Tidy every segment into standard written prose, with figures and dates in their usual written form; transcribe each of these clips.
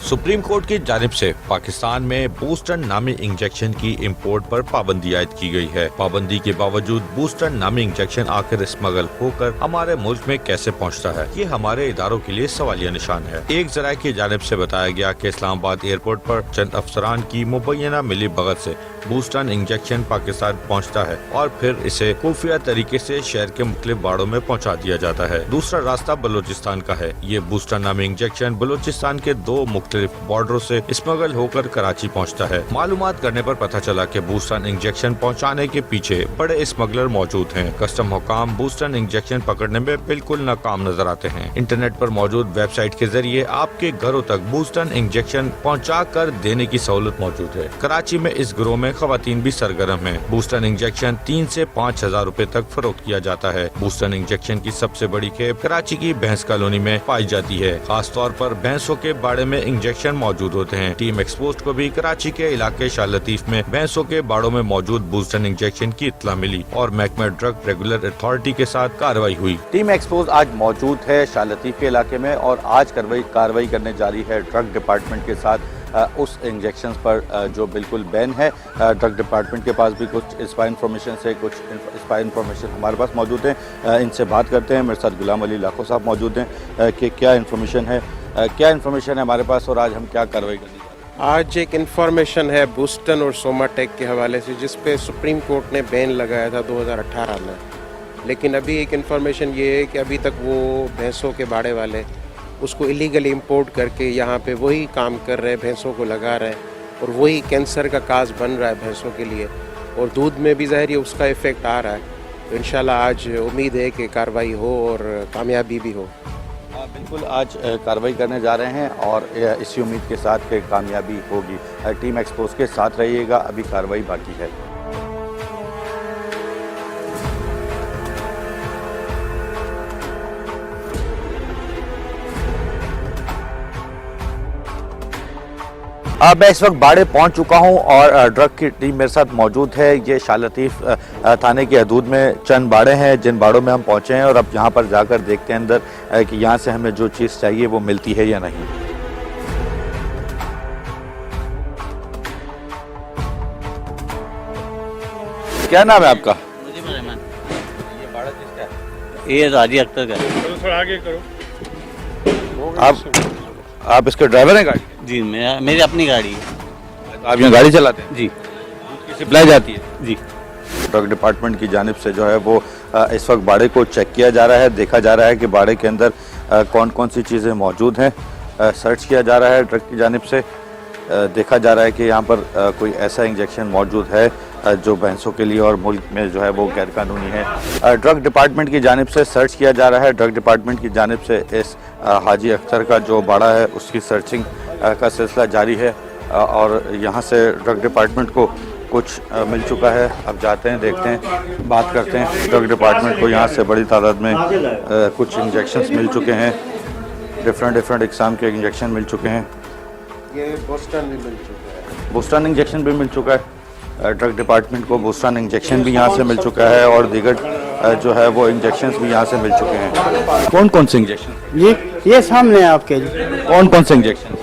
Supreme court की जानिब से पाकिस्तान में बूस्टर नामी इंजेक्शन की इंपोर्ट पर पाबंदी आयद की गई है। पाबंदी के बावजूद बूस्टर नामी इंजेक्शन आखिर स्मगल होकर हमारे मुल्क में कैसे पहुंचता है, ये हमारे इदारों के लिए सवालिया निशान है। एक जराये की जानिब से बताया गया कि इस्लामाबाद एयरपोर्ट पर चंद अफसरान की मुबैना मिली भगत से बूस्टर इंजेक्शन पाकिस्तान पहुँचता है और फिर इसे खुफिया तरीके से शहर के मुख्तलिफ बाड़ों में पहुँचा दिया जाता है। दूसरा रास्ता बलूचिस्तान का है। ये बूस्टर नामी इंजेक्शन बलूचिस्तान के दो मुख्तलिफ बॉर्डरों से स्मगल होकर कराची पहुंचता है। मालूमात करने पर पता चला कि बूस्टर इंजेक्शन पहुंचाने के पीछे बड़े स्मगलर मौजूद हैं। कस्टम हुकाम बूस्टर इंजेक्शन पकड़ने में बिल्कुल नाकाम नजर आते हैं। इंटरनेट पर मौजूद वेबसाइट के जरिए आपके घरों तक बूस्टर इंजेक्शन पहुंचा कर देने की सहूलत मौजूद है। कराची में इस गिरोह में खवातीन भी सरगर्म हैं। बूस्टर इंजेक्शन 3 से 5 हजार रूपए तक फरोख्त किया जाता है। बूस्टर इंजेक्शन की सबसे बड़ी खेप कराची की भैंस कॉलोनी में पाई जाती है। खास तौर पर भैंसों के बाड़े में इंजेक्शन मौजूद होते हैं। टीम एक्सपोज को भी कराची के इलाके शाह लतीफ में भैंसों के बाड़ों में मौजूद बूस्टर इंजेक्शन की इत्तला मिली और महकमा ड्रग रेगुलर अथॉरिटी के साथ कार्रवाई हुई। टीम एक्सपोज आज मौजूद है शाह लतीफ के इलाके में और आज कार्रवाई करने जारी है ड्रग डिपार्टमेंट के साथ उस इंजेक्शंस पर जो बिल्कुल बैन है। ड्रग डिपार्टमेंट के पास भी कुछ स्पाई इन्फॉर्मेशन से कुछ स्पाई इन्फॉर्मेशन हमारे पास मौजूद है। इनसे बात करते हैं। मेरे साथ गुलाम अली लाखो साहब मौजूद हैं कि क्या इन्फॉर्मेशन है हमारे पास और आज हम क्या कार्रवाई करने जा रहे हैं। आज एक इन्फॉर्मेशन है बूस्टन और सोमाटेक के हवाले से जिस पे सुप्रीम कोर्ट ने बैन लगाया था 2018 में, लेकिन अभी एक इन्फॉर्मेशन ये है कि अभी तक वो भैंसों के बाड़े वाले उसको इलीगली इंपोर्ट करके यहाँ पे वही काम कर रहे हैं, भैंसों को लगा रहे हैं और वही कैंसर का काज बन रहा है भैंसों के लिए और दूध में भी ज़ाहिर उसका इफ़ेक्ट आ रहा है। तो इंशाल्लाह आज उम्मीद है कि कार्रवाई हो और कामयाबी भी हो। बिल्कुल आज कार्रवाई करने जा रहे हैं और इसी उम्मीद के साथ कि कामयाबी होगी। टीम एक्सपोज के साथ रहिएगा, अभी कार्रवाई बाकी है। मैं इस वक्त बाड़े पहुंच चुका हूं और ड्रग की टीम मेरे साथ मौजूद है। ये शाह लतीफ थाने की हदूद में चंद बाड़े हैं जिन बाड़ों में हम पहुंचे हैं और अब यहां पर जाकर देखते हैं अंदर कि यहां से हमें जो चीज़ चाहिए वो मिलती है या नहीं। क्या नाम है आपका? मुझे रहमान। ये बाड़ा किसका है? ये राजी अख्तर का है। थोड़ा आगे करो। आप इसके ड्राइवर हैं गाड़ी? जी मेरी अपनी गाड़ी है। आप यहाँ गाड़ी चलाते हैं? जी की सप्लाई जाती है? जी। ड्रग डिपार्टमेंट की जानिब से जो है वो इस वक्त बाड़े को चेक किया जा रहा है, देखा जा रहा है कि बाड़े के अंदर कौन कौन सी चीज़ें मौजूद हैं। सर्च किया जा रहा है ड्रग की जानिब से, देखा जा रहा है कि यहाँ पर कोई ऐसा इंजेक्शन मौजूद है जो भैंसों के लिए और मुल्क में जो है वो गैरकानूनी है। ड्रग डिपार्टमेंट की जानिब से सर्च किया जा रहा है। ड्रग डिपार्टमेंट की जानिब से इस हाजी अख्तर का जो बाड़ा है उसकी सर्चिंग का सिलसिला जारी है और यहाँ से ड्रग डिपार्टमेंट को कुछ मिल चुका है। अब जाते हैं, देखते हैं, बात करते हैं। ड्रग डिपार्टमेंट को यहाँ से बड़ी तादाद में कुछ इंजेक्शंस मिल चुके हैं, डिफरेंट इकसाम के इंजेक्शन मिल चुके हैं। ये बूस्टन भी मिल चुका है। बूस्टन इंजेक्शन भी मिल चुका है। ड्रग डिपार्टमेंट को बूस्टन इंजेक्शन भी यहाँ से मिल चुका है और दीगर जो है वो इंजेक्शंस भी यहाँ से मिल चुके हैं। कौन कौन से इंजेक्शन? ये सामने है आपके जी। कौन कौन से इंजेक्शन?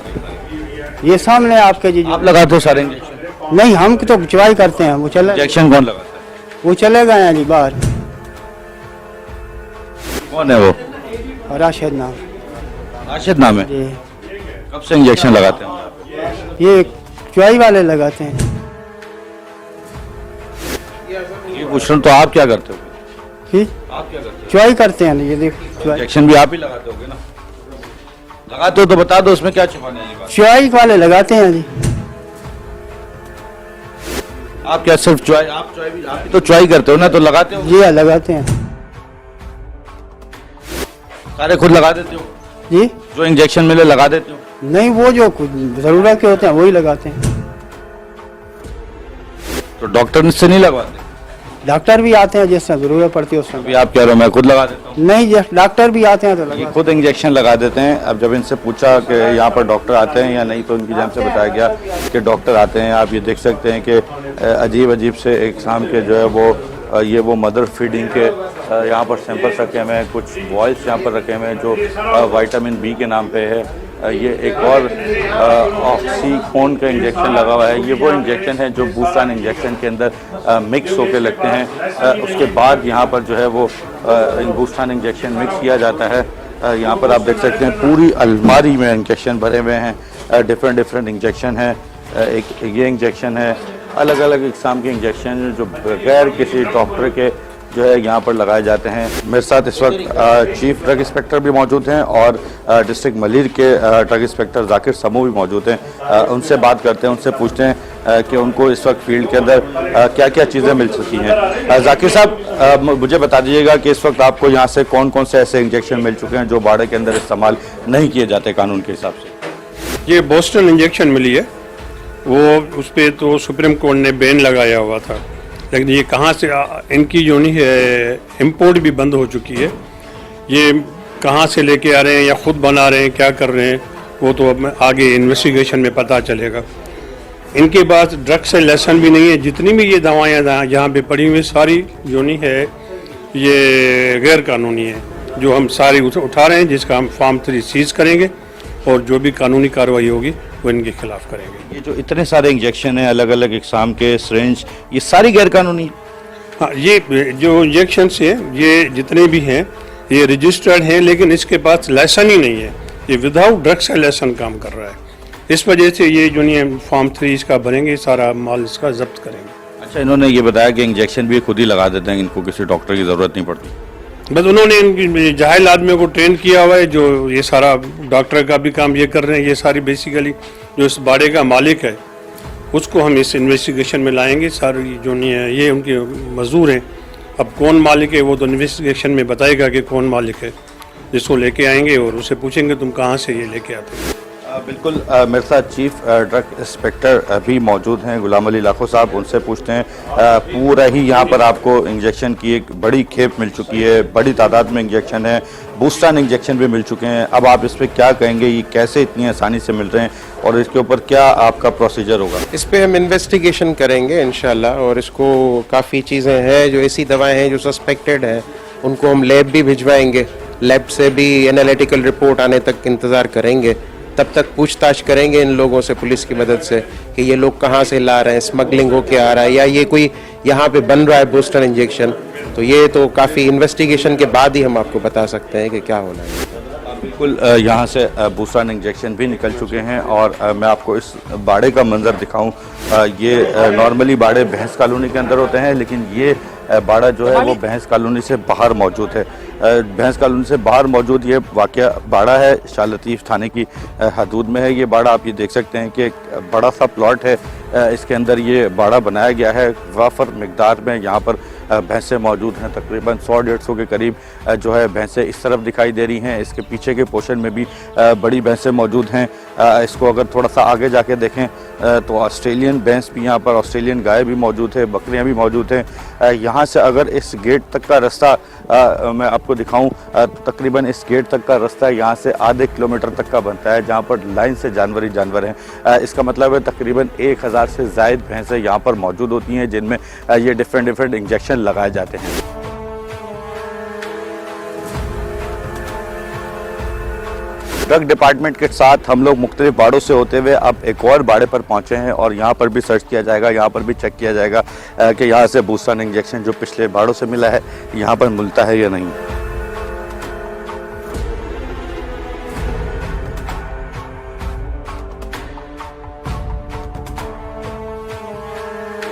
ये सामने है आपके जी। आप लगाते हो सारे इंजेक्शन? नहीं, हम तो चुवाई करते हैं। वो चले, इंजेक्शन कौन लगाता है? वो चले गए हैं जी बाहर। कौन है वो? राशिद नाम। राशिद नाम है? जी। कब से इंजेक्शन लगाते हैं? ये चुवाई वाले लगाते हैं। ये पूछ रहा हूं, तो आप क्या करते हो? जी, आप क्या करते हो? चुवाई करते हैं। ये देखो चुवाई, इंजेक्शन भी आप ही लगाते होगे ना? लगाते हो तो बता दो, उसमें क्या छुपाने वाली बात? चुवाई वाले लगाते हैं जी। आप क्या सिर्फ चुवाई? आप भी तो चुवाई करते हो ना, तो लगाते हो? जी हाँ, लगाते हैं सारे खुद लगा देते हो? जी। जो इंजेक्शन मिले लगा देते हो? नहीं, वो जो कुछ जरूरत के होते हैं वही लगाते हैं। तो डॉक्टर से नहीं लगवाते? डॉक्टर भी आते हैं जिससे जरूरत पड़ती है उस समय। अभी आप कह रहे हो मैं खुद लगा देता हूँ? नहीं, डॉक्टर भी आते हैं तो ये लगाते खुद इंजेक्शन लगा देते हैं। अब जब इनसे पूछा कि यहाँ पर डॉक्टर आते हैं या नहीं, तो उनकी जान से बताया गया कि डॉक्टर आते हैं। आप ये देख सकते हैं कि अजीब से एक शाम के जो है वो मदर फीडिंग के यहाँ पर सैंपल्स रखे हुए हैं, कुछ बॉयल्स यहाँ पर रखे हुए हैं जो विटामिन बी के नाम पे है। ये एक और ऑक्सीकोन का इंजेक्शन लगा हुआ है। ये वो इंजेक्शन है जो बूस्टन इंजेक्शन के अंदर मिक्स होकर लगते हैं। उसके बाद यहाँ पर जो है वो बूस्टन इंजेक्शन मिक्स किया जाता है। यहाँ पर आप देख सकते हैं पूरी अलमारी में इंजेक्शन भरे हुए हैं। डिफरेंट इंजेक्शन है। एक ये इंजेक्शन है, अलग अलग इकसाम के इंजेक्शन जो बगैर किसी डॉक्टर के जो है यहाँ पर लगाए जाते हैं। मेरे साथ इस वक्त चीफ ड्रग इंस्पेक्टर भी मौजूद हैं और डिस्ट्रिक्ट मलिर के ड्रग इंस्पेक्टर जाकिर समू भी मौजूद हैं। उनसे बात करते हैं, उनसे पूछते हैं कि उनको इस वक्त फील्ड के अंदर क्या क्या चीज़ें मिल चुकी हैं। जाकिर साहब, मुझे बता दीजिएगा कि इस वक्त आपको यहाँ से कौन कौन से ऐसे इंजेक्शन मिल चुके हैं जो बाड़े के अंदर इस्तेमाल नहीं किए जाते कानून के हिसाब से? ये बोस्टन इंजेक्शन मिली है, वो उस पर तो सुप्रीम कोर्ट ने बैन लगाया हुआ था, लेकिन ये कहाँ से इनकी जो नहीं है इंपोर्ट भी बंद हो चुकी है। ये कहाँ से लेके आ रहे हैं या खुद बना रहे हैं, क्या कर रहे हैं, वो तो अब आगे इन्वेस्टिगेशन में पता चलेगा। इनके पास ड्रग से लेसन भी नहीं है। जितनी भी ये दवाइयाँ यहाँ पे पड़ी हुई सारी जो नहीं है ये गैर कानूनी है, जो हम सारी उठा रहे हैं, जिसका हम फॉर्म 3 सीज करेंगे और जो भी कानूनी कार्रवाई होगी वो इनके खिलाफ करेंगे। ये जो इतने सारे इंजेक्शन हैं अलग अलग इकसाम के सिरिंज, ये सारी गैर कानूनी है? हाँ, ये जो इंजेक्शन है ये जितने भी हैं ये रजिस्टर्ड हैं, लेकिन इसके पास लाइसेंस ही नहीं है। ये विदाउट ड्रग से लाइसेंस काम कर रहा है। इस वजह से ये जो नहीं फॉर्म 3 इसका भरेंगे, सारा माल इसका जब्त करेंगे। अच्छा, इन्होंने ये बताया कि इंजेक्शन भी खुद ही लगा देते हैं, इनको किसी डॉक्टर की ज़रूरत नहीं पड़ती? बस उन्होंने इनकी जाहिल आदमियों को ट्रेन किया हुआ है, जो ये सारा डॉक्टर का भी काम ये कर रहे हैं। ये सारी बेसिकली जो इस बाड़े का मालिक है उसको हम इस इन्वेस्टिगेशन में लाएंगे। सारी जो नहीं है ये उनके मजदूर हैं। अब कौन मालिक है वो तो इन्वेस्टिगेशन में बताएगा कि कौन मालिक है, जिसको लेके आएंगे और उससे पूछेंगे तुम कहाँ से ये लेके आते हो। बिल्कुल, मेरे साथ चीफ ड्रग इंस्पेक्टर भी मौजूद हैं, गुलाम अली लाखो साहब। उनसे पूछते हैं, पूरा ही यहाँ पर आपको इंजेक्शन की एक बड़ी खेप मिल चुकी है, बड़ी तादाद में इंजेक्शन है, बूस्टन इंजेक्शन भी मिल चुके हैं। अब आप इस पर क्या कहेंगे, ये कैसे इतनी आसानी से मिल रहे हैं और इसके ऊपर क्या आपका प्रोसीजर होगा? इस पे हम इन्वेस्टिगेशन करेंगे इंशाल्लाह, और इसको काफ़ी चीज़ें हैं जो ऐसी दवाएं हैं जो सस्पेक्टेड हैं, उनको हम लैब भी भिजवाएंगे। लैब से भी एनालिटिकल रिपोर्ट आने तक इंतज़ार करेंगे। तब तक पूछताछ करेंगे इन लोगों से पुलिस की मदद से कि ये लोग कहाँ से ला रहे हैं, स्मगलिंग होके आ रहा है या ये कोई यहाँ पे बन रहा है बूस्टर इंजेक्शन। तो ये तो काफ़ी इन्वेस्टिगेशन के बाद ही हम आपको बता सकते हैं कि क्या होना है। बिल्कुल, यहाँ से बूस्टन इंजेक्शन भी निकल चुके हैं और मैं आपको इस बाड़े का मंजर दिखाऊं। ये नॉर्मली बाड़े भैंस कॉलोनी के अंदर होते हैं, लेकिन ये बाड़ा जो है वो भैंस कॉलोनी से बाहर मौजूद है। भैंस कॉलोनी से बाहर मौजूद ये वाक़या बाड़ा है, शाह लतीफ़ थाने की हदूद में है ये बाड़ा। आप ये देख सकते हैं कि एक बड़ा सा प्लॉट है, इसके अंदर ये बाड़ा बनाया गया है। वाफर मिकदार में यहाँ पर भैंसें मौजूद हैं, तकरीबन 100-150 के करीब जो है भैंसें इस तरफ दिखाई दे रही हैं। इसके पीछे के पोर्शन में भी बड़ी भैंसें मौजूद हैं। इसको अगर थोड़ा सा आगे जाके देखें तो ऑस्ट्रेलियन भैंस भी यहाँ पर, ऑस्ट्रेलियन गाय भी मौजूद है, बकरियाँ भी मौजूद हैं। यहाँ से अगर इस गेट तक का रास्ता मैं आपको दिखाऊं, तकरीबन इस गेट तक का रास्ता यहाँ से आधे किलोमीटर तक का बनता है, जहाँ पर लाइन से जानवर ही जानवर हैं। इसका मतलब है तकरीबन 1000 से ज़ायद भैंसें यहाँ पर मौजूद होती हैं, जिनमें ये डिफरेंट इंजेक्शन लगाए जाते हैं। ड्रग डिपार्टमेंट के साथ हम लोग मुख्तलिफ बाड़ों से होते हुए अब एक और बाड़े पर पहुंचे हैं और यहाँ पर भी सर्च किया जाएगा, यहाँ पर भी चेक किया जाएगा कि यहाँ से बूस्टन इंजेक्शन जो पिछले बाड़ों से मिला है यहाँ पर मिलता है या नहीं।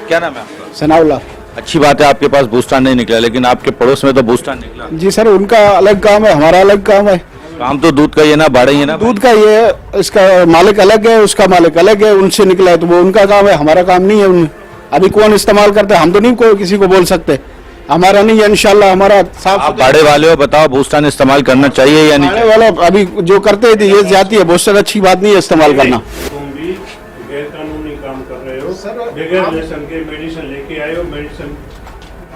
क्या नाम है आपका? सनाउल्लाह। अच्छी बात है, आपके पास बूस्टन नहीं निकला, लेकिन आपके पड़ोस में तो बूस्टन निकला। जी सर, उनका अलग काम है, हमारा अलग काम है। काम तो दूध का ही है ना, बाड़ा ही है ना। दूध का ये है, इसका मालिक अलग है, उसका मालिक अलग है, उनसे निकला है तो वो उनका काम है, हमारा काम नहीं है। उन अभी कौन इस्तेमाल करते हैं हम तो नहीं कोई किसी को बोल सकते, हमारा नहीं है। इंशाल्लाह हमारा साफ। आप बाड़े वाले हो, बताओ बूस्टन इस्तेमाल करना चाहिए या नहीं? बाड़े वाला अभी जो करते थे ये जाती है, बहुत सारी अच्छी बात नहीं है इस्तेमाल करना। तुम भी गैर कानूनी काम कर रहे हो, बगैर लाइसेंस के मेडिसिन लेके आए हो, मेडिसिन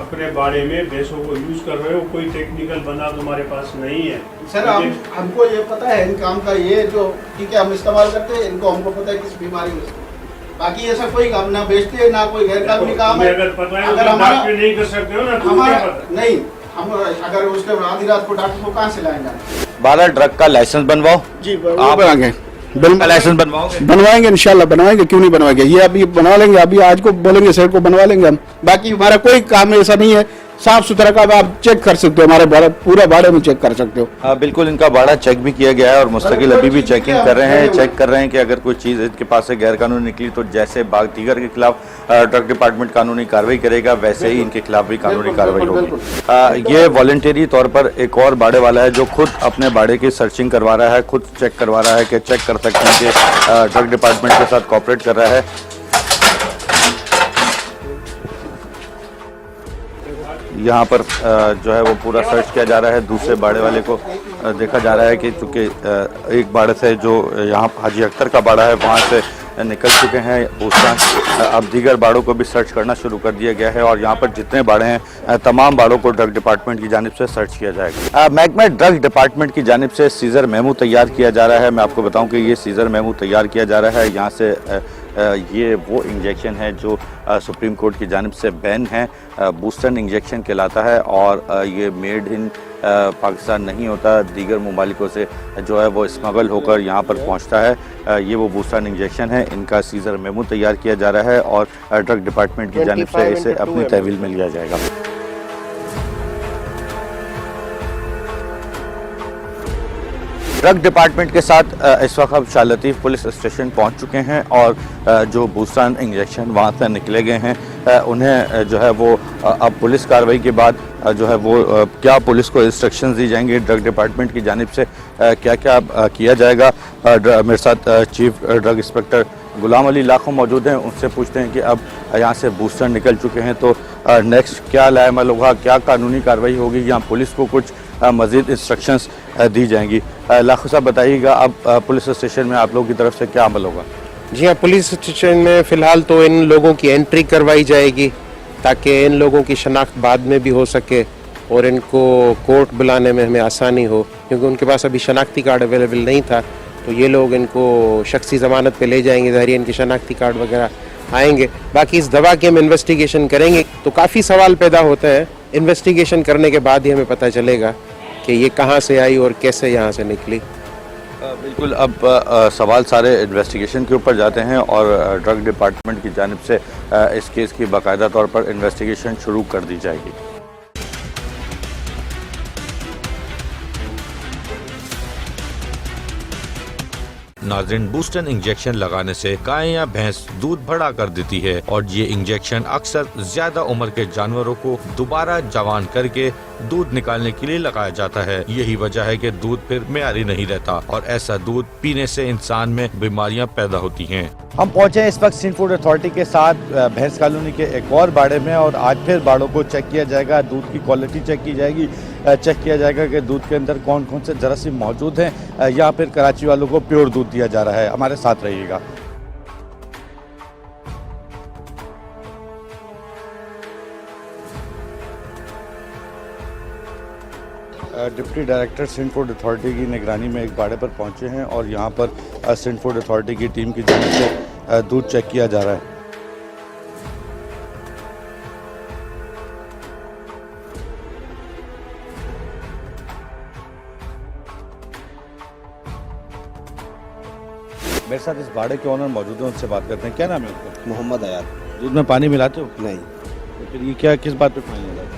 अपने बाड़े में भैंसों को यूज कर रहे हो, कोई टेक्निकल बंदा तुम्हारे पास नहीं है। सर हमको ये पता है इन काम का, ये जो ठीक है हम इस्तेमाल करते हैं इनको, हमको पता है किस बीमारी में। बाकी ऐसा कोई काम ना बेचते ना कोई गैर कानूनी काम है। अगर पता है अगर तो हमारा डॉक्टर नहीं कर सकते हो ना, हमारा नहीं, हम अगर उसके आधी रात को डॉक्टर को कहाँ से लाएंगे? 12 ड्रग का लाइसेंस बनवाओ। जी आप बनाएंगे, का लाइसेंस बनवाओगे? बनवाएंगे इंशाल्लाह, बनवाएंगे, क्यों नहीं बनवाएंगे। ये अभी बनवा लेंगे, अभी आज को बोलेंगे सर को बनवा लेंगे हम। बाकी हमारा कोई काम ऐसा नहीं है, साफ सुथरा काम आप चेक कर सकते हो, हमारे पूरा भाड़े में चेक कर सकते हो। बिल्कुल, इनका भाड़ा चेक भी किया गया है और मुस्तकिल अभी भी चेकिंग कर रहे हैं, चेक कर रहे हैं कि अगर कोई चीज़ इनके पास से गैर कानूनी निकली तो जैसे दीगर के खिलाफ ड्रग डिपार्टमेंट कानूनी कार्रवाई करेगा, वैसे ही इनके खिलाफ भी कानूनी कार्रवाई होगी। ये वॉलंटरी तौर पर एक और बाड़े वाला है जो खुद अपने बाड़े की सर्चिंग करवा रहा है, खुद चेक करवा रहा है कि चेक कर सकते हैं कि ड्रग डिपार्टमेंट के साथ कॉपरेट कर रहा है। यहाँ पर जो है वो पूरा सर्च किया जा रहा है। दूसरे बाड़े वाले को देखा जा रहा है कि चूँकि एक बाड़े से जो यहाँ हाजी अख्तर का बाड़ा है वहाँ से निकल चुके हैं बूस्टान, अब दीगर बाड़ों को भी सर्च करना शुरू कर दिया गया है और यहाँ पर जितने बाड़े हैं तमाम बाड़ों को ड्रग डिपार्टमेंट की जानिब से सर्च किया जाएगा। महकमा ड्रग डिपार्टमेंट की जानिब से सीज़र मेमू तैयार किया जा रहा है। मैं आपको बताऊँ कि ये सीज़र मेमू तैयार किया जा रहा है, यहाँ से ये वो इंजेक्शन है जो सुप्रीम कोर्ट की जानिब से बैन है, बूस्टन इंजेक्शन कहलाता है और ये मेड इन पाकिस्तान नहीं होता, दीगर ममालिकों से जो है वो स्मगल होकर यहाँ पर पहुँचता है। ये वो बूस्टन इंजेक्शन है, इनका सीज़र मेमू तैयार किया जा रहा है और ड्रग डिपार्टमेंट की जानिब से इसे अपनी तहवील में लिया जाएगा। ड्रग डिपार्टमेंट के साथ इस वक्त हम शाह लतीफ़ पुलिस स्टेशन पहुंच चुके हैं और जो बूस्टन इंजेक्शन वहां से निकले गए हैं उन्हें जो है वो अब पुलिस कार्रवाई के बाद जो है वो क्या पुलिस को इंस्ट्रक्शंस दी जाएंगी ड्रग डिपार्टमेंट की जानिब से, क्या क्या किया जाएगा। मेरे साथ chief drug inspector Ghulam Ali लाखों मौजूद हैं, उनसे पूछते हैं कि अब यहाँ से बूस्टर निकल चुके हैं तो नेक्स्ट क्या लाएमल होगा, क्या कानूनी कार्रवाई होगी या पुलिस को कुछ मज़ीद इंस्ट्रक्शंस दी जाएंगी। लाखों साहब बताइएगा, अब पुलिस स्टेशन में आप लोगों की तरफ से क्या अमल होगा? जी हाँ, पुलिस स्टेशन में फ़िलहाल तो इन लोगों की एंट्री करवाई जाएगी ताकि इन लोगों की शनाख्त बाद में भी हो सके और इनको कोर्ट बुलाने में हमें आसानी हो, क्योंकि उनके पास अभी शनाख्ती कार्ड अवेलेबल नहीं था। तो ये लोग इनको शख्सी ज़मानत पे ले जाएंगे, ज़ाहिर इनके शनाख्ती कार्ड वगैरह आएंगे। बाकी इस दवा की हम इन्वेस्टिगेशन करेंगे तो काफ़ी सवाल पैदा होते हैं, इन्वेस्टिगेशन करने के बाद ही हमें पता चलेगा कि ये कहाँ से आई और कैसे यहाँ से निकली। बिल्कुल, अब सवाल सारे इन्वेस्टिगेशन के ऊपर जाते हैं और ड्रग डिपार्टमेंट की जानिब से इस केस की बाकायदा तौर पर इन्वेस्टिगेशन शुरू कर दी जाएगी। नाज़रीन, बूस्टन इंजेक्शन लगाने से गाय या भैंस दूध बढ़ा कर देती है और ये इंजेक्शन अक्सर ज्यादा उम्र के जानवरों को दोबारा जवान करके दूध निकालने के लिए लगाया जाता है। यही वजह है कि दूध फिर मेयारी नहीं रहता और ऐसा दूध पीने से इंसान में बीमारियां पैदा होती हैं। हम पहुंचे इस वक्त सिंध फूड अथॉरिटी के साथ भैंस कॉलोनी के एक और बाड़े में और आज फिर बाड़ों को चेक किया जाएगा, दूध की क्वालिटी चेक की जाएगी, चेक किया जाएगा कि दूध के अंदर कौन कौन से जरासीम मौजूद हैं या फिर कराची वालों को प्योर दूध दिया जा रहा है। हमारे साथ रहिएगा। Deputy director Sindh food authority की निगरानी में एक बाड़े पर पहुंचे हैं और यहाँ पर सिंध फूड अथॉरिटी की टीम की जानिब से दूध चेक किया जा रहा है। मेरे साथ इस बाड़े के ओनर मौजूद हैं, उनसे बात करते हैं। क्या नाम है उसका? मोहम्मद आयात। दूध में पानी मिलाते हो? नहीं, तो फिर ये क्या, किस बात पे फाइन लगा?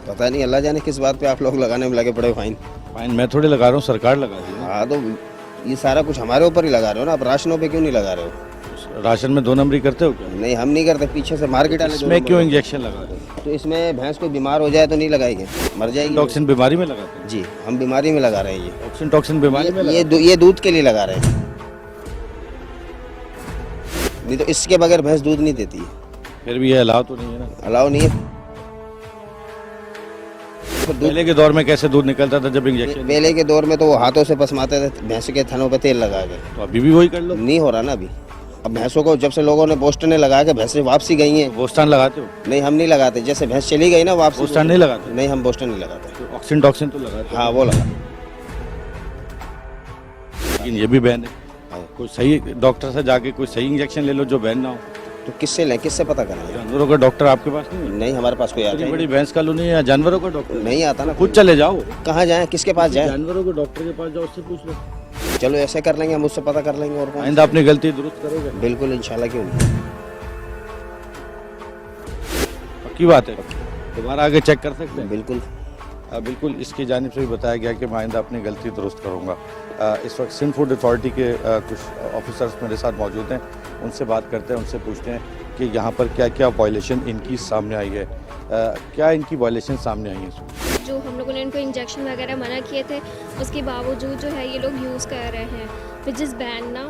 पता नहीं, अल्लाह जाने किस बात पे आप लोग लगाने में लगे पड़े फाइन। फाइन मैं थोड़ी लगा रहा हूँ, सरकार लगा रही है। हाँ, तो ये सारा कुछ हमारे ऊपर ही लगा रहे हो ना, आप राशनों पे क्यों नहीं लगा रहे हो? राशन में 2 नंबरी करते हो क्या? नहीं, हम नहीं करते, पीछे से मार्केट वाले इसमें क्यों इंजेक्शन लगा रहे हो? तो इसमें भैंस कोई बीमार हो जाए तो नहीं लगाएंगे, मर जाएगी। टॉक्सिन बीमारी में लगाते हैं? जी, हम बीमारी में लगा रहे हैं। ये टॉक्सिन बीमारी में ये दूध के लिए लगा रहे हैं, नहीं तो इसके बगैर भैंस दूध नहीं देती है। फिर भी ये अलाउ तो नहीं है ना? अलाउ नहीं है। पहले के दौर में कैसे दूध निकलता था जब इंजेक्शन? पहले के दौर में तो वो हाथों से पसमाते थे, भैंस के थनों पे तेल लगा के। तो अभी भी वही कर लो। नहीं हो रहा ना अभी। अब भैंसों को जब से लोगों ने बोस्टन लगा के भैंसें वापसी गई हैं। बोस्टन लगाते हो? नहीं, हम नहीं लगाते, जैसे भैंस चली गई ना वापसी। बोस्टन नहीं लगाते? नहीं, हम बोस्टन नहीं लगाते। ऑक्सीजन टॉक्सिन तो लगाते? हाँ, वो लगा। लेकिन ये भी बैन है। कोई सही डॉक्टर से जाके कोई सही इंजेक्शन ले लो जो बैन ना हो। तो किससे लें, किससे पता करें? जानवरों का डॉक्टर आपके पास नहीं है? नहीं, हमारे पास कोई आता इतनी ही बड़ी भैंस कॉलोनी है, जानवरों का डॉक्टर नहीं आता ना। खुद चले जाओ, कहाँ जाएं, किसके पास जाएं? जानवरों के डॉक्टर के पास जाओ, उससे पूछ लो। चलो ऐसे कर लेंगे, हम उससे पता कर लेंगे। और कौन? आइंदा अपनी गलती दुरुस्त करोगे? बिल्कुल, इंशाल्लाह, क्यों नहीं। पक्की बात है, दोबारा आगे चेक कर सकते हैं? बिल्कुल। बिल्कुल, इसकी जानिब से भी बताया गया कि मैं आइंदा अपनी गलती दुरुस्त करूँगा। इस वक्त सिंध फूड अथॉरिटी के कुछ ऑफिसर्स मेरे साथ मौजूद हैं, उनसे बात करते हैं, उनसे पूछते हैं कि यहाँ पर क्या क्या वायलेशन इनकी सामने आई है, क्या इनकी वायलेशन सामने आई है। जो हम लोगों ने इनको इंजेक्शन वगैरह मना किए थे, उसके बावजूद जो है ये लोग यूज़ कर रहे हैं, विच इज़ बैन ना,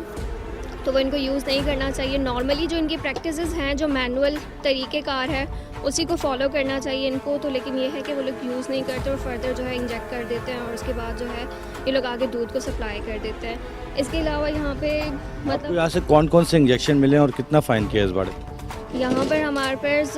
तो वो इनको यूज़ नहीं करना चाहिए। नॉर्मली जो इनकी प्रैक्टिसेस हैं, जो मैनुअल तरीक़ेकार है, उसी को फॉलो करना चाहिए इनको। तो लेकिन ये है कि वो लोग यूज़ नहीं करते और फर्दर जो है इंजेक्ट कर देते हैं और उसके बाद जो है ये लोग आगे दूध को सप्लाई कर देते हैं। इसके अलावा यहाँ पे आपको यहाँ से कौन कौन से इंजेक्शन मिले और कितना फ़ाइन किया इस बारे? यहाँ पर हमारे पास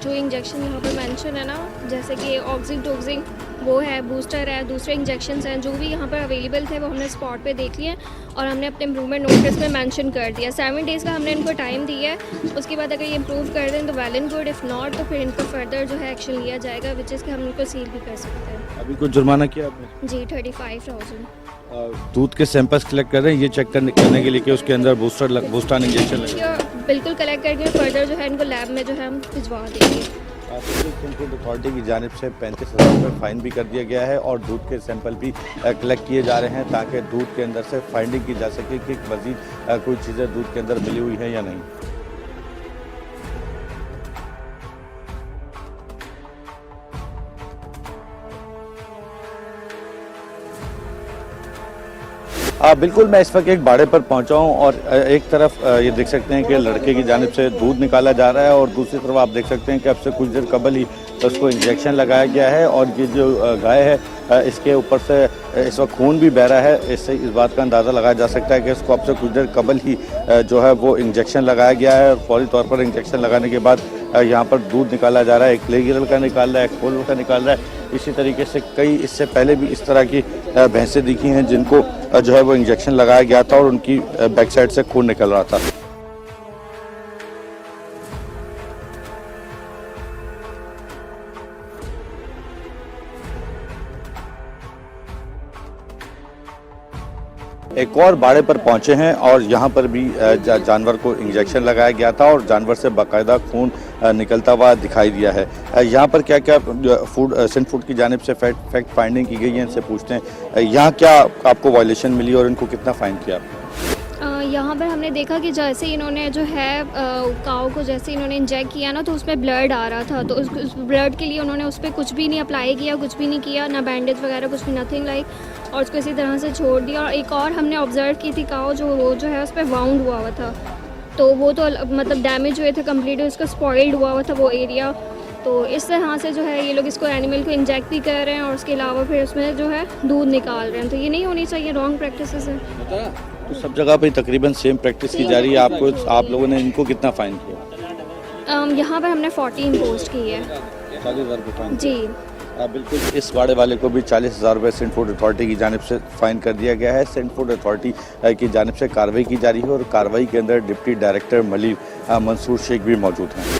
जो इंजेक्शन यहाँ पर मेंशन है ना, जैसे कि ऑक्सीटोसिन वो है, बूस्टर है, दूसरे इंजेक्शंस हैं, जो भी यहाँ पर अवेलेबल थे वो हमने स्पॉट पे देख लिए और हमने अपने इम्प्रूवमेंट नोटिस में मेंशन कर दिया। 7 डेज़ का हमने इनको टाइम दिया है, उसके बाद अगर ये इम्प्रूव कर दें तो well and good, if not तो फिर इनको फर्दर जो है एक्शन लिया जाएगा, विच इज़ कि हम इनको सील भी कर सकते हैं। अभी कुछ जुर्माना किया आपने? जी, 35,000। दूध के सैंपल्स कलेक्ट कर रहे हैं ये चेक करने के लिए कि उसके अंदर बूस्टर इंजेक्शन लगे? बिल्कुल कलेक्ट करके फर्दर जो है इनको लैब में जो है हम भिजवा देंगे। अथॉरिटी की जानिब से 35,000 रुपये फ़ाइन भी कर दिया गया है और दूध के सैंपल भी कलेक्ट किए जा रहे हैं ताकि दूध के अंदर से फाइंडिंग की जा सके कि मज़ीद कोई चीज़ें दूध के अंदर मिली हुई हैं या नहीं। बिल्कुल, मैं इस वक्त एक बाड़े पर पहुंचा हूं और एक तरफ ये देख सकते हैं कि लड़के की जानिब से दूध निकाला जा रहा है और दूसरी तरफ आप देख सकते हैं कि अब से कुछ देर कबल ही उसको इंजेक्शन लगाया गया है और ये जो गाय है इसके ऊपर से इस वक्त खून भी बह रहा है। इससे इस बात का अंदाज़ा लगाया जा सकता है कि इसको अब से कुछ देर कबल ही जो है वो इंजेक्शन लगाया गया है और फौरी तौर पर इंजेक्शन लगाने के बाद यहाँ पर दूध निकाला जा रहा है। एक लेगिरल का निकाल रहा है, एक खोल का निकाल रहा है। इसी तरीके से कई इससे पहले भी इस तरह की भैंसें दिखी हैं जिनको जो है वो इंजेक्शन लगाया गया था और उनकी बैक साइड से खून निकल रहा था। एक और बाड़े पर पहुंचे हैं और यहाँ पर भी जानवर को इंजेक्शन लगाया गया था और जानवर से बाकायदा खून निकलता हुआ दिखाई दिया है। यहाँ पर क्या क्या सिंध फूड की जानिब से फैक्ट फाइंडिंग की गई है, इनसे पूछते हैं यहाँ क्या आपको वायलेशन मिली और इनको कितना फाइन किया? यहाँ पर हमने देखा कि जैसे इन्होंने जो है काऊ को जैसे इन्होंने इंजेक्ट किया ना, तो उसमें ब्लड आ रहा था, तो उस ब्लड के लिए उन्होंने उस पर कुछ भी नहीं अप्लाई किया, कुछ भी नहीं किया, ना बैंडेज वगैरह कुछ भी, नथिंग लाइक, और उसको इसी तरह से छोड़ दिया। और एक और हमने ऑब्जर्व की थी काऊ जो है उस पर वाउंड हुआ हुआ था, तो वो तो मतलब डैमेज हुए थे कम्प्लीटली, उसका स्पॉइल्ड हुआ हुआ था वो एरिया। तो इस तरह से जो है ये लोग इसको एनिमल को इंजेक्ट भी कर रहे हैं और उसके अलावा फिर उसमें जो है दूध निकाल रहे हैं, तो ये नहीं होनी चाहिए, रॉन्ग प्रैक्टिसेस है। तो सब जगह पे तकरीबन सेम प्रैक्टिस की जा रही है। आप लोगों ने इनको कितना फाइन किया? यहाँ पर हमने 40 इम्पोज की है। 40,000 रुपये फाइन जी बिल्कुल। इस बाड़े वाले को भी 40,000 रुपये सिंध फूड अथॉरिटी की जानिब से फाइन कर दिया गया है। सिंध फूड अथॉरिटी की जानिब से कार्रवाई की जा रही है और कार्रवाई के अंदर डिप्टी डायरेक्टर मलिक मंसूर शेख भी मौजूद हैं।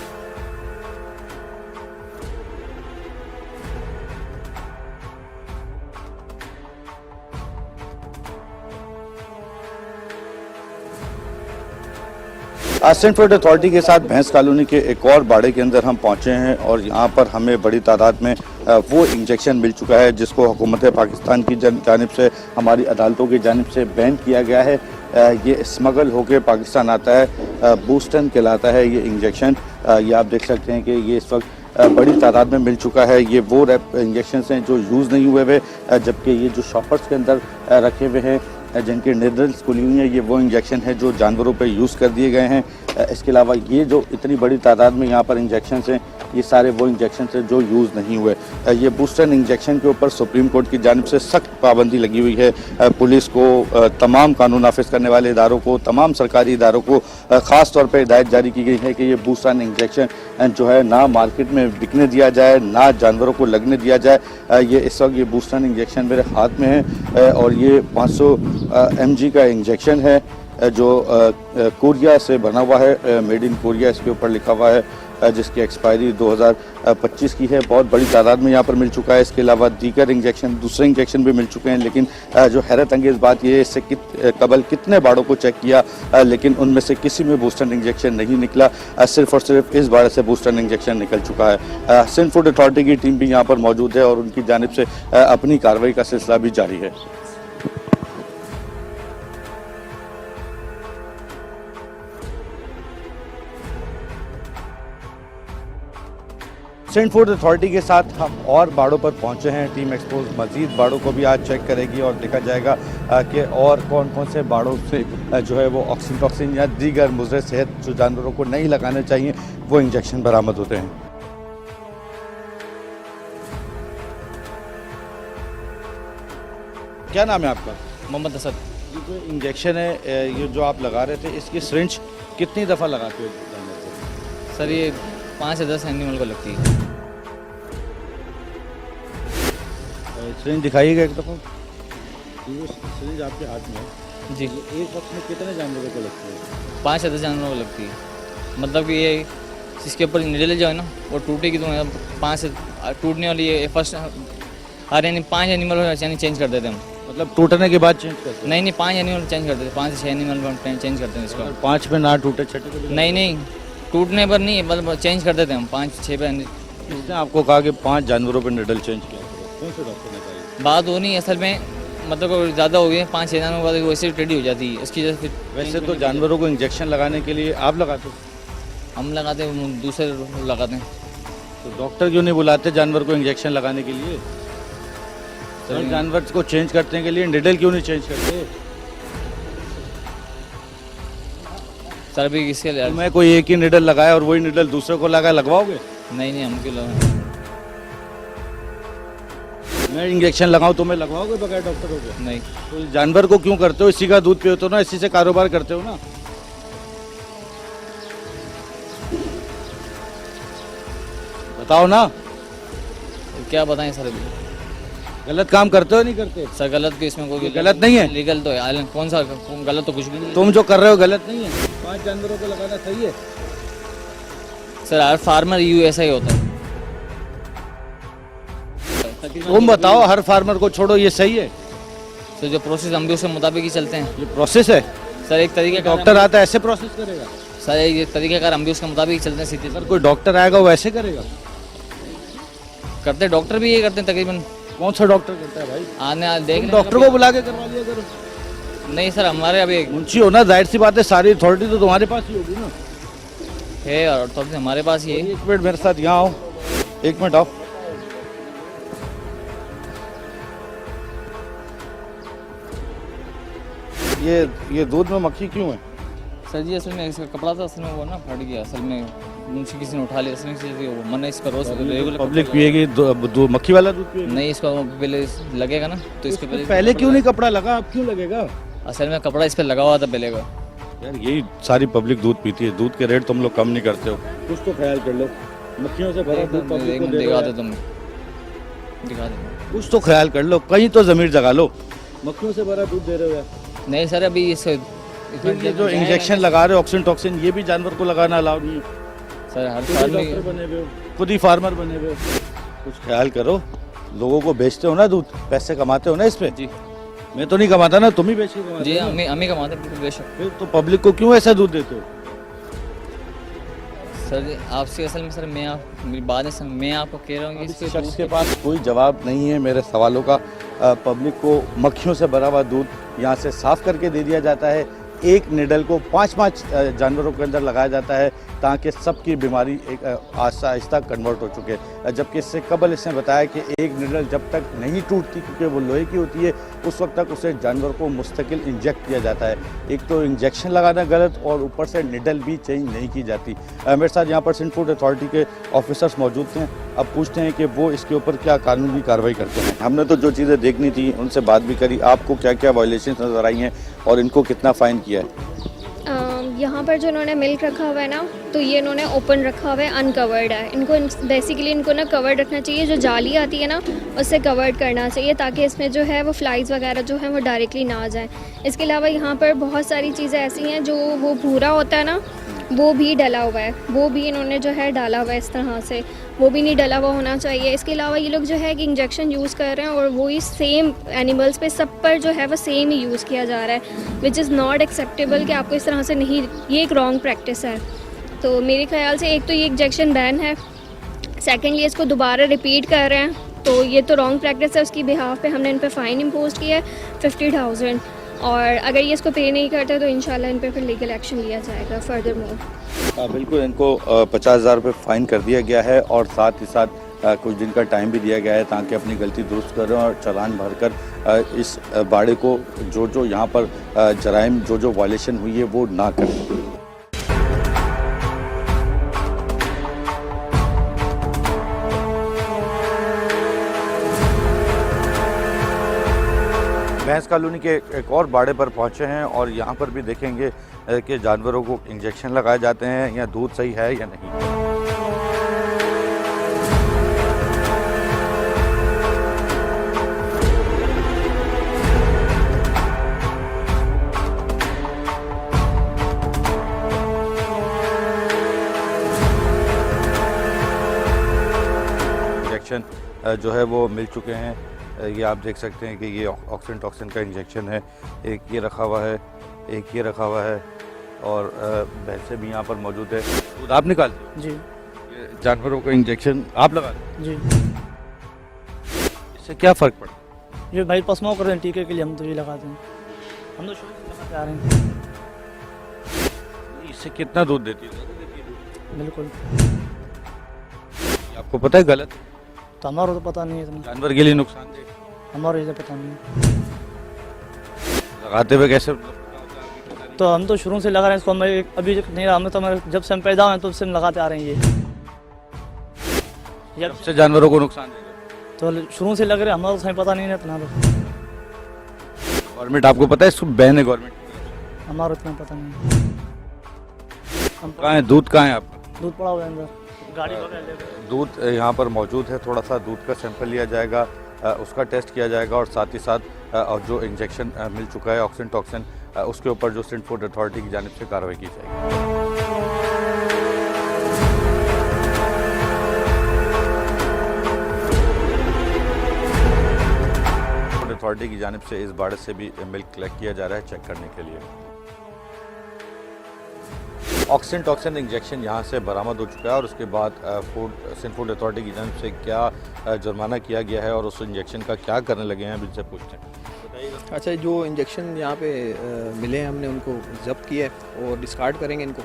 सिंध फूड अथॉरिटी के साथ भैंस कॉलोनी के एक और बाड़े के अंदर हम पहुंचे हैं और यहाँ पर हमें बड़ी तादाद में वो इंजेक्शन मिल चुका है जिसको हुकूमत पाकिस्तान की जानिब से, हमारी अदालतों की जानिब से बैन किया गया है। ये स्मगल होकर पाकिस्तान आता है, बूस्टन कहलाता है ये इंजेक्शन। ये आप देख सकते हैं कि ये इस वक्त बड़ी तादाद में मिल चुका है। ये वो इंजेक्शन हैं जो यूज़ नहीं हुए हुए, जबकि ये जो शॉपर्स के अंदर रखे हुए हैं जिनकी निडल्स खुली हुई हैं, ये वो इंजेक्शन है जो जानवरों पे यूज़ कर दिए गए हैं। इसके अलावा ये जो इतनी बड़ी तादाद में यहाँ पर इंजेक्शन हैं, ये सारे वो इंजेक्शन हैं जो यूज़ नहीं हुए। ये बूस्टर इंजेक्शन के ऊपर सुप्रीम कोर्ट की जानिब से सख्त पाबंदी लगी हुई है। पुलिस को, तमाम कानून नाफिज करने वाले इदारों को, तमाम सरकारी इदारों को ख़ास तौर पर हिदायत जारी की गई है कि ये बूस्टर इंजेक्शन जो है ना मार्केट में बिकने दिया जाए, ना जानवरों को लगने दिया जाए। ये इस वक्त ये बूस्टर इंजेक्शन मेरे हाथ में है और ये 500 mg का इंजेक्शन है। जो कोरिया से बना हुआ है, मेड इन कोरिया इसके ऊपर लिखा हुआ है, जिसकी एक्सपायरी 2025 की है। बहुत बड़ी तादाद में यहाँ पर मिल चुका है। इसके अलावा दीगर दूसरे इंजेक्शन भी मिल चुके हैं, लेकिन जो हैरत अंगेज़ बात यह है, इससे कबल कितने बाड़ों को चेक किया, लेकिन उनमें से किसी में बूस्टर इंजेक्शन नहीं निकला। सिर्फ और सिर्फ इस बाड़े से बूस्टर इंजेक्शन निकल चुका है। सिंध फूड अथॉरिटी की टीम भी यहाँ पर मौजूद है और उनकी जानिब से अपनी कार्रवाई का सिलसिला भी जारी है। सिंध फूड अथॉरिटी के साथ हम और बाड़ों पर पहुंचे हैं। टीम एक्सपोज मजीद बाड़ों को भी आज चेक करेगी और देखा जाएगा कि और कौन कौन से बाड़ों से जो है वो ऑक्सीटॉक्सिन या दीगर मुज़र सेहत जो जानवरों को नहीं लगाने चाहिए वो इंजेक्शन बरामद होते हैं। क्या नाम है आपका? मोहम्मद असद। ये जो इंजेक्शन है, ये जो आप लगा रहे थे, इसकी सिरिंज कितनी दफ़ा लगाते हो जानवर को? सर ये 5 से 10 एनिमल को लगती है। सिरिंज दिखाइएगा एक दफ़ा। ये सिरिंज आपके हाथ में है जी। एक वक्त में कितने जानवरों को लगती है? 5 से 10 जानवरों को लगती है। मतलब कि ये इसके ऊपर निडल जो है ना वो टूटेगी तो 5 से टूटने वाली है। फर्स्ट हर 5 एनिमल यानी चेंज कर देते हम। मतलब टूटने के बाद चेंज करते हैं? नहीं 5 एनिमल चेंज कर देते, 5 से 6 एनिमल चेंज करते हैं इसको। 5 में ना टूटे छठे को नहीं टूटने पर नहीं, मतलब चेंज कर देते हम 5-6 पे। उसने आपको कहा कि 5 जानवरों पर निडल चेंज किया, कौन से डॉक्टर ने कहा? बात वो नहीं असल में, मतलब ज़्यादा हो गई 5-6 जानवरों के बाद वैसे टेडी हो जाती है इसकी वजह से। वैसे तो जानवरों को इंजेक्शन लगाने के लिए आप लगाते हो? हम लगाते हैं, दूसरे लगाते हैं। तो डॉक्टर क्यों नहीं बुलाते जानवर को इंजेक्शन लगाने के लिए? सर जानवर को चेंज करने के लिए निडल क्यों नहीं चेंज करते? सर अभी इसके लिए मैं कोई एक ही निडल लगाया और वही निडल दूसरे को लगवाओगे? नहीं हम क्यों लगा। मैं इंजेक्शन लगाऊं तो मैं लगवाओगे बगैर डॉक्टर हो? नहीं। तो जानवर को क्यों करते हो? इसी का दूध पीते हो ना, इसी से कारोबार करते हो ना। बताओ ना। क्या बताएं सर, अभी गलत काम करते हो नहीं करते? सर गलत भी इसमें कोई गलत नहीं है। लीगल तो है, कौन सा गलत तो कुछ भी नहीं। तुम जो कर रहे हो गलत नहीं है। 5 जानवरों को लगाना सही है? सर हर फार्मर ऐसा ही होता है। तुम बताओ, हर फार्मर को छोड़ो, ये सही है? सर जो प्रोसेस हम भी उसके मुताबिक ही चलते हैं। ये प्रोसेस है सर, एक तरीके का डॉक्टर आता है ऐसे प्रोसेस करेगा? सर ये तरीके का हम भी उसके मुताबिक चलते हैं सीधे। सर कोई डॉक्टर आएगा वो ऐसे करेगा? करते डॉक्टर भी ये करते हैं तकरीबन। कौन सा डॉक्टर करता है भाई? आने देख डॉक्टर को बुला के करवा लिया करो। नहीं सर हमारे अभी मुंशी हो ना, जाहिर सी बात है, सारी अथॉरिटी तो तुम्हारे पास ही होगी ना। है और तो हमारे पास ही है। 1 मिनट मेरे साथ यहाँ आओ, 1 मिनट आओ। ये दूध में मक्खी क्यों है? सर जी असल में इसका कपड़ा था, असल में वो ना फट गया। असल में मुझसे किसी ने उठा लिया, असल में वो मन है इस पर रोज रेगुलर पब्लिक पिएगी मक्खी वाला दूध पिएगी? नहीं, इसको पहले लगेगा ना तो इसके पहले क्यों नहीं कपड़ा लगा, अब क्यों लगेगा? असल में कपड़ा इस पर लगा हुआ था पहले का। यार यही सारी पब्लिक दूध पीती है, दूध के रेट तुम लोग कम नहीं करते हो। कुछ तो ख्याल कर लो, मक्खियों से भरा दूध पब्लिक को दे रहे हो। तुम दिखा दे, कुछ तो ख्याल कर लो, कहीं तो जमीर जगा लो। मक्खियों से भरा दूध दे रहे हो यार। नहीं सर अभी इस ये जो इंजेक्शन लगा रहे हो ऑक्सीटॉक्सिन, ये भी जानवर को लगाना अलाउड नहीं है। सर हर खुद ही डॉक्टर बने हुए हो, खुद ही फार्मर बने हुए हो, कुछ ख्याल करो। लोगों को बेचते हो ना दूध, पैसे कमाते हो ना इस पे। जी मैं तो नहीं कमाता ना, तुम ही बेच के कमाते जी, हो ना। हम ही कमाते हैं बेशक। फिर तो पब्लिक को क्यों ऐसा दूध देते हो? सर आपसे असल में सर मेरी बात है सर, मैं आपको कह रहा हूँ कि इस इसके शख्स के पास कोई जवाब नहीं है मेरे सवालों का। पब्लिक को मक्खियों से भरा हुआ दूध यहाँ से साफ करके दे दिया जाता है। एक निडल को 5-5 जानवरों के अंदर लगाया जाता है ताकि सबकी बीमारी एक आहिस्ता आहिस्ता कन्वर्ट हो चुके। जबकि इससे कबल इसने बताया कि एक निडल जब तक नहीं टूटती, क्योंकि वो लोहे की होती है, उस वक्त तक उसे जानवर को मुस्तकिल इंजेक्ट किया जाता है। एक तो इंजेक्शन लगाना गलत और ऊपर से निडल भी चेंज नहीं की जाती। मेरे साथ यहाँ पर सिंध फूड अथॉरिटी के ऑफिसर्स मौजूद हैं। अब पूछते हैं कि वो इसके ऊपर क्या कानूनी कार्रवाई करते हैं। हमने तो जो चीज़ें देखनी थी उनसे बात भी करी। आपको क्या क्या वायलेशन नज़र आई हैं और इनको कितना फ़ाइन किया है? यहाँ पर जो इन्होंने मिल्क रखा हुआ है ना, तो ये इन्होंने ओपन रखा हुआ है, अनकवर्ड है। इनको बेसिकली इनको ना कवर्ड रखना चाहिए, जो जाली आती है ना उससे कवर्ड करना चाहिए, ताकि इसमें जो है वो फ्लाइज वगैरह जो है वो डायरेक्टली ना आ जाए। इसके अलावा यहाँ पर बहुत सारी चीज़ें ऐसी हैं जो वो भूरा होता है ना, वो भी डला हुआ है, वो भी इन्होंने जो है डाला हुआ है इस तरह से, वो भी नहीं डला हुआ होना चाहिए। इसके अलावा ये लोग जो है कि इंजेक्शन यूज़ कर रहे हैं और वही सेम एनिमल्स पे सब पर जो है वो सेम ही यूज़ किया जा रहा है, विच इज़ नॉट एक्सेप्टेबल कि आपको इस तरह से नहीं, ये एक रॉन्ग प्रैक्टिस है। तो मेरे ख्याल से एक तो ये इंजेक्शन बैन है, सेकेंडली इसको दोबारा रिपीट कर रहे हैं, तो ये तो रॉन्ग प्रैक्टिस है। उसकी बिहाफ पे हमने इन पर फ़ाइन इम्पोज किया है 50,000, और अगर ये इसको पे नहीं करते तो इंशाल्लाह इन पर फिर लीगल एक्शन लिया जाएगा फर्दर मोर। बिल्कुल, इनको 50,000 रुपये फ़ाइन कर दिया गया है और साथ ही साथ कुछ दिन का टाइम भी दिया गया है ताकि अपनी गलती दुरुस्त करें और चालान भरकर इस बाड़े को जो यहाँ पर जराइम जो वायलेशन हुई है वो ना करें। भैंस कॉलोनी के एक और बाड़े पर पहुंचे हैं और यहाँ पर भी देखेंगे कि जानवरों को इंजेक्शन लगाए जाते हैं या दूध सही है या नहीं। इंजेक्शन जो है वो मिल चुके हैं। ये आप देख सकते हैं कि ये ऑक्सीजन टॉक्सिन का इंजेक्शन है, एक ये रखा हुआ है, एक ये रखा हुआ है और भैंसें भी यहाँ पर मौजूद है। दूध आप निकालते जी, ये जानवरों का इंजेक्शन आप लगाते जी। इससे क्या फ़र्क पड़ा? ये भाई पसमाओ कर रहे हैं टीके के लिए, हम तो ये लगाते हैं, हम तो शुरू से लगाते आ रहे हैं। इससे कितना दूध देती है? बिल्कुल, आपको पता है गलत, तो हमारा तो पता नहीं है इतना, जानवर के लिए नुकसानदेह, हमारा ये पता नहीं है। लगाते हुए कैसे? तो हम तो शुरू से लगा रहे हैं इसको, हमें अभी नहीं, हमें तो हमारे जब से हम पैदा हुए तो उससे हम लगाते आ रहे हैं ये। सबसे जानवरों को नुकसान देगा तो शुरू से लग रहे हैं, हमारा तो सही पता नहीं है इतना। तो गवर्नमेंट आपको पता है इसको बैन है गवर्नमेंट? हमारा इतना पता नहीं है। कहाँ है दूध, कहाँ है आपका दूध पड़ा हुआ है अंदर, गाड़ी वगैरह ले गए। दूध यहाँ पर मौजूद है, थोड़ा सा दूध का सैंपल लिया जाएगा, उसका टेस्ट किया जाएगा और साथ ही साथ और जो इंजेक्शन मिल चुका है ऑक्सीजन टॉक्सिन, उसके ऊपर जो सिंध फूड अथॉरिटी की जानिब से कार्रवाई की जाएगी। अथॉरिटी की जानिब से इस बाड़े से भी मिल्क कलेक्ट किया जा रहा है चेक करने के लिए। ऑक्सीजन टॉक्सिन इंजेक्शन यहाँ से बरामद हो चुका है और उसके बाद सिंध फूड अथॉरिटी की जानिब से क्या जुर्माना किया गया है और उस इंजेक्शन का क्या करने लगे हैं, इनसे पूछते हैं। अच्छा, जो इंजेक्शन यहाँ पे मिले हैं हमने उनको जब्त किया है और डिस्कार्ड करेंगे इनको,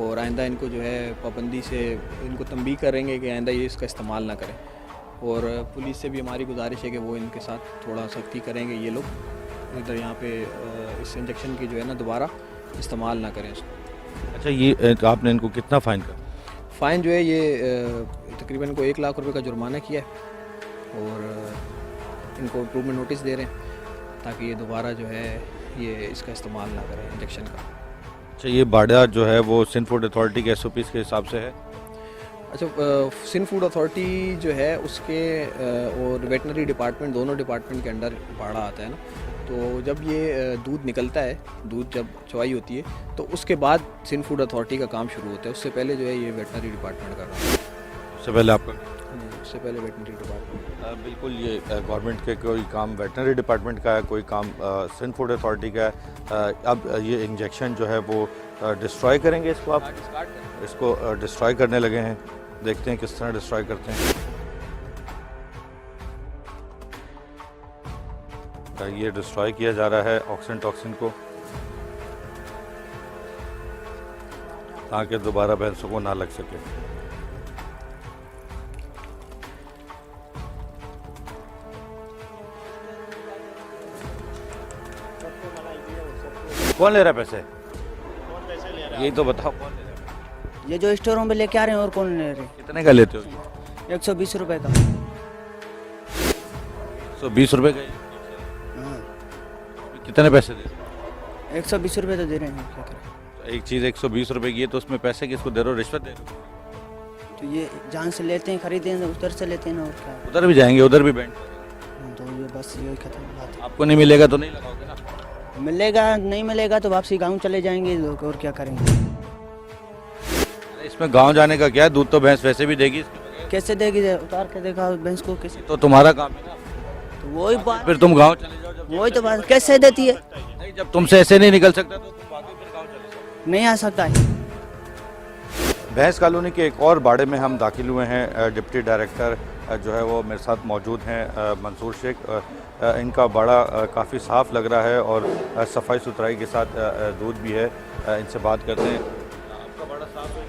और आइंदा इनको जो है पाबंदी से इनको तंबीह करेंगे कि आइंदा ये इसका इस्तेमाल ना करें। और पुलिस से भी हमारी गुजारिश है कि वो इनके साथ थोड़ा सख्ती करेंगे, ये लोग इधर यहाँ पे इस इंजेक्शन की जो है ना दोबारा इस्तेमाल ना करें इसको। अच्छा, ये आपने इनको कितना फ़ाइन करा? फ़ाइन जो है ये तकरीबन इनको 1 लाख रुपए का जुर्माना किया है और इनको इम्प्रूवमेंट नोटिस दे रहे हैं ताकि ये दोबारा जो है ये इसका इस्तेमाल ना करें इंजेक्शन का। अच्छा, ये बाड़ा जो है वो सिंध फूड अथॉरिटी के SOPs के हिसाब से है? अच्छा, सिंध फूड अथॉरिटी जो है उसके और वेटनरी डिपार्टमेंट, दोनों डिपार्टमेंट के अंडर बाड़ा आता है ना, तो जब ये दूध निकलता है, दूध जब चुवाई होती है तो उसके बाद सिंध फूड अथॉरिटी का काम शुरू होता है। उससे पहले जो है ये वेटनरी डिपार्टमेंट कर रहा है। उससे पहले आपका? उससे पहले वेटनरी डिपार्टमेंट। बिल्कुल, ये गवर्नमेंट के कोई काम वेटनरी डिपार्टमेंट का है, कोई काम सिंध फूड अथॉरिटी का है। अब ये इंजेक्शन जो है वो डिस्ट्रॉय करेंगे इसको, आप इसको डिस्ट्रॉय करने लगे हैं, देखते हैं किस तरह डिस्ट्रॉय करते हैं। ये डिस्ट्रॉय किया जा रहा है ऑक्सीजन टॉक्सिन को ताकि दोबारा भैंसों को ना लग सके। कौन ले रहा है पैसे? यही तो बताओ, कौन ले रहा है? ये जो स्टोरों में लेके आ रहे हैं और कौन ले रहे हैं? कितने का लेते हो? 120 रुपए का। 120 रुपए का? कितने पैसे दे? 120 रुपए तो दे रहे हैं, क्या करें। एक चीज़ 120 रुपए की है तो उसमें पैसे किसको दे रहे हो, रिश्वत दे रहे हो? तो ये जहाँ से लेते हैं खरीदते हैं उधर से लेते हैं ना, और क्या। उधर भी जाएंगे, उधर भी बैंड तो ये बस यही खत्म बात है। आपको नहीं मिलेगा तो नहीं लगाओगे ना। मिलेगा नहीं मिलेगा तो वापसी गाँव चले जाएंगे, और क्या करेंगे। इसमें गांव जाने का क्या है, दूध तो भैंस वैसे भी देगी। कैसे देगी, उतार के देखा भैंस को कैसे। तो तुम्हारा काम है ना, तो वही बात, फिर तुम गांव चले जाओ। जब वही तो बात कैसे देती है। नहीं, जब तुमसे ऐसे नहीं निकल सकता तो तुम बाकी फिर गांव चले जाओ। नहीं आ सकता है। भैंस कॉलोनी के एक और बाड़े में हम दाखिल हुए हैं। डिप्टी डायरेक्टर जो है वो मेरे साथ मौजूद हैं, मंसूर शेख। इनका बाड़ा काफ़ी साफ़ लग रहा है और सफाई सुथराई के साथ दूध भी है। इनसे बात करते हैं। आपका बाड़ा साफ है?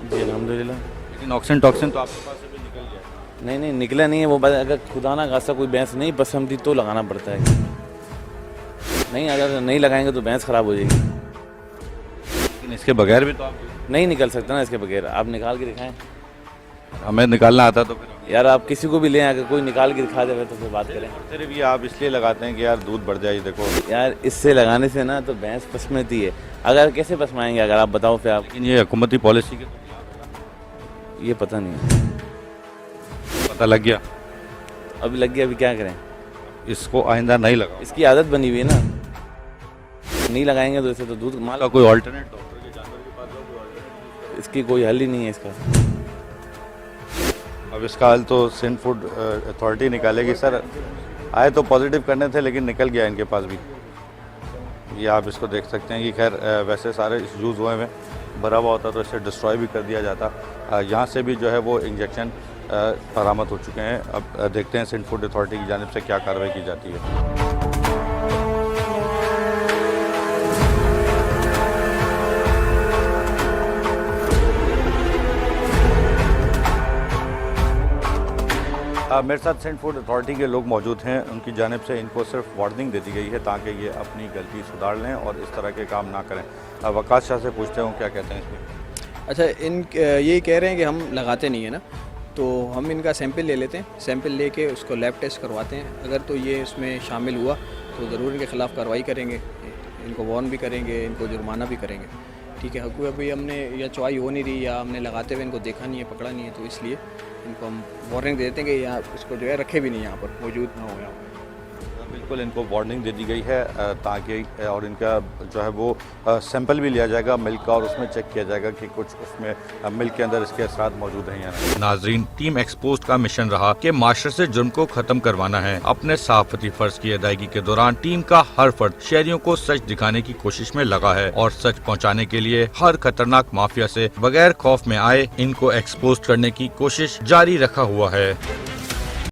जी अल्हम्दुलिल्लाह। लेकिन ऑक्सीजन टॉक्सिन तो आपके पास से भी निकल गया। नहीं निकला नहीं है वो, अगर खुदा ना खासा कोई भैंस नहीं पसंद थी तो लगाना पड़ता है। नहीं, अगर नहीं लगाएंगे तो भैंस ख़राब हो जाएगी। लेकिन इसके बगैर भी तो आप नहीं निकल सकता ना, इसके बगैर। आप निकाल के दिखाएं। हमें निकालना आता तो फिर यार आप किसी को भी लें, अगर कोई निकाल के दिखा देवे तो फिर बात करें। सिर्फ ये आप इसलिए लगाते हैं कि यार दूध बढ़ जाए। देखो यार इससे लगाने से ना तो भैंस पसमेती है। अगर कैसे पसमाएंगे, अगर आप बताओ फिर आप। लेकिन ये हुकूमती पॉलिसी के ये पता नहीं, पता लग गया। अभी लग गया, अभी क्या करें। इसको आइंदा नहीं लगा। इसकी आदत बनी हुई है ना, नहीं लगाएंगे तो इसे तो दूध माल का कोई ऑल्टरनेट डॉक्टर के जानवर के पास जाओ, कोई ऑल्टरनेट इसकी कोई हल ही नहीं है इसका। अब इसका हल तो सिंध फूड अथॉरिटी निकालेगी। सर आए तो पॉजिटिव करने थे लेकिन निकल गया इनके पास भी। ये आप इसको देख सकते हैं कि खैर वैसे सारे यूज़ हुए हैं, भरा हुआ होता तो इसे डिस्ट्रॉय भी कर दिया जाता। यहाँ से भी जो है वो इंजेक्शन बरामद हो चुके हैं। अब देखते हैं सिंध फूड अथॉरिटी की जानिब से क्या कार्रवाई की जाती है। मेरे साथ सेंट फूड अथॉरिटी के लोग मौजूद हैं। उनकी जानिब से इनको सिर्फ वार्निंग दे दी गई है ताकि ये अपनी गलती सुधार लें और इस तरह के काम ना करें। वकास शाह से पूछते हूँ क्या कहते हैं इसमें। अच्छा, ये कह रहे हैं कि हम लगाते नहीं है ना, तो हम इनका सैंपल ले लेते हैं। सैंपल लेके उसको लैब टेस्ट करवाते हैं। अगर तो ये इसमें शामिल हुआ तो ज़रूर इनके ख़िलाफ़ कार्रवाई करेंगे, इनको वार्न भी करेंगे, इनको जुर्माना भी करेंगे। ठीक है, कोई अभी हमने या चॉइस हो नहीं रही या हमने लगाते हुए इनको देखा नहीं है, पकड़ा नहीं है, तो इसलिए इनको हम वार्निंग देते हैं कि यहाँ इसको जो है रखे भी नहीं, यहाँ पर मौजूद ना हो। यहाँ पर बिल्कुल इनको वार्निंग दे दी गई है ताकि और इनका जो है वो सैंपल भी लिया जाएगा मिल्क का और उसमें चेक किया जाएगा कि कुछ उसमें मिल्क के अंदर इसके असरात मौजूद हैं या नहीं। नाजरीन, टीम एक्सपोज्ड का मिशन रहा कि माशरे से जुर्म को खत्म करवाना है। अपने सहाफती फर्ज की अदायगी के दौरान टीम का हर फर्द शहरियों को सच दिखाने की कोशिश में लगा है और सच पहुँचाने के लिए हर खतरनाक माफिया से बगैर खौफ में आए इनको एक्सपोज करने की कोशिश जारी रखा हुआ है।